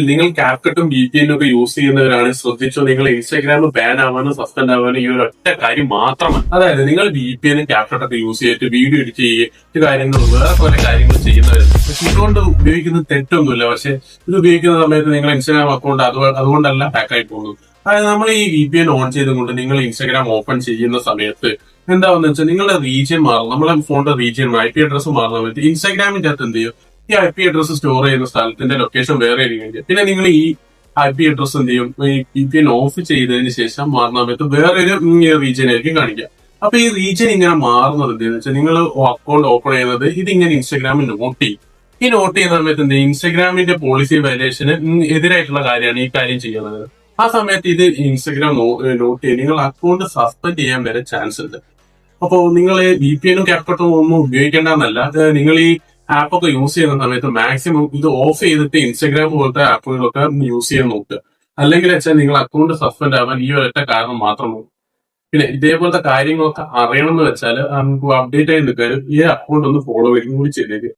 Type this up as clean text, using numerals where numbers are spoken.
നിങ്ങൾ ക്യാപ്കട്ടും VPN ഒക്കെ use ചെയ്യുന്നവരാണ് ശ്രദ്ധിച്ചോ, നിങ്ങൾ ഇൻസ്റ്റാഗ്രാം ബാൻ ആവാനും സസ്പെൻഡ് ആവാനും ഈ ഒരു ഒറ്റ കാര്യം മാത്രമാണ്. അതായത് നിങ്ങൾ VPN ക്യാപ്കട്ട് ഒക്കെ യൂസ് ചെയ്തിട്ട് വീഡിയോ എഡിറ്റ് ചെയ്യുക കാര്യങ്ങളും വേറെ പല കാര്യങ്ങൾ ചെയ്യുന്നവരുണ്ട്. പക്ഷെ ഇതുകൊണ്ട് ഉപയോഗിക്കുന്ന തെറ്റൊന്നുമില്ല. പക്ഷെ ഇത് ഉപയോഗിക്കുന്ന സമയത്ത് നിങ്ങൾ ഇൻസ്റ്റാഗ്രാം അക്കൗണ്ട് അതുകൊണ്ടല്ല ഹാക്കായി പോകുന്നത്. അതായത് നമ്മൾ ഈ VPN ഓൺ ചെയ്തുകൊണ്ട് നിങ്ങൾ ഇൻസ്റ്റാഗ്രാം ഓപ്പൺ ചെയ്യുന്ന സമയത്ത് എന്താണെന്ന് വെച്ചാൽ നിങ്ങളുടെ റീജിയൻ മാറും. നമ്മളെ ഫോണിന്റെ റീജിയൻ IP അഡ്രസ് മാറുന്ന സമയത്ത് ഇൻസ്റ്റാഗ്രാമിന്റെ അകത്ത് എന്ത് ചെയ്യും, ഈ IP അഡ്രസ് സ്റ്റോർ ചെയ്യുന്ന സ്ഥലത്തിന്റെ ലൊക്കേഷൻ വേറെ ആയിരിക്കും. പിന്നെ നിങ്ങൾ ഈ IP അഡ്രസ് എന്ത് ചെയ്യും, ഈ VPN ഓഫ് ചെയ്തതിന് ശേഷം മാറുന്ന സമയത്ത് വേറൊരു റീജിയൻ ആയിരിക്കും കാണിക്കുക. അപ്പൊ ഈ റീജിയൻ ഇങ്ങനെ മാറുന്നത് എന്താണെന്ന് വെച്ചാൽ നിങ്ങൾ അക്കൗണ്ട് ഓപ്പൺ ചെയ്യുന്നത് ഇതിങ്ങനെ ഇൻസ്റ്റാഗ്രാമിൽ നോട്ട് ചെയ്യും. ഈ നോട്ട് ചെയ്യുന്ന സമയത്ത് എന്ത് ചെയ്യും, ഇൻസ്റ്റാഗ്രാമിന്റെ പോളിസി വയലേഷന് എതിരായിട്ടുള്ള കാര്യമാണ് ഈ കാര്യം ചെയ്യുന്നത്. ആ സമയത്ത് ഇത് ഇൻസ്റ്റാഗ്രാം നോട്ട് ചെയ്ത് നിങ്ങൾ അക്കൗണ്ട് സസ്പെൻഡ് ചെയ്യാൻ വരെ ചാൻസ് ഉണ്ട്. അപ്പോ നിങ്ങൾ VPN ക്യാപ്കട്ടും ഒന്നും ഉപയോഗിക്കേണ്ടെന്നല്ല, നിങ്ങൾ ഈ ആപ്പൊക്കെ യൂസ് ചെയ്യുന്ന സമയത്ത് മാക്സിമം ഇത് ഓഫ് ചെയ്തിട്ട് ഇൻസ്റ്റാഗ്രാം പോലത്തെ ആപ്പുകളൊക്കെ യൂസ് ചെയ്യാൻ നോക്കുക. അല്ലെങ്കിൽ വെച്ചാൽ നിങ്ങൾ അക്കൗണ്ട് സസ്പെൻഡ് ആവാൻ ഈ ഒരൊറ്റ കാരണം മാത്രം നോക്കും. പിന്നെ ഇതേപോലത്തെ കാര്യങ്ങളൊക്കെ അറിയണം എന്ന് വെച്ചാൽ നമുക്ക് അപ്ഡേറ്റ് ആയി നിൽക്കാനും ഈ അക്കൗണ്ട് ഒന്ന് ഫോളോ ചെയ്യുകയും കൂടി ചെയ്തേക്ക്.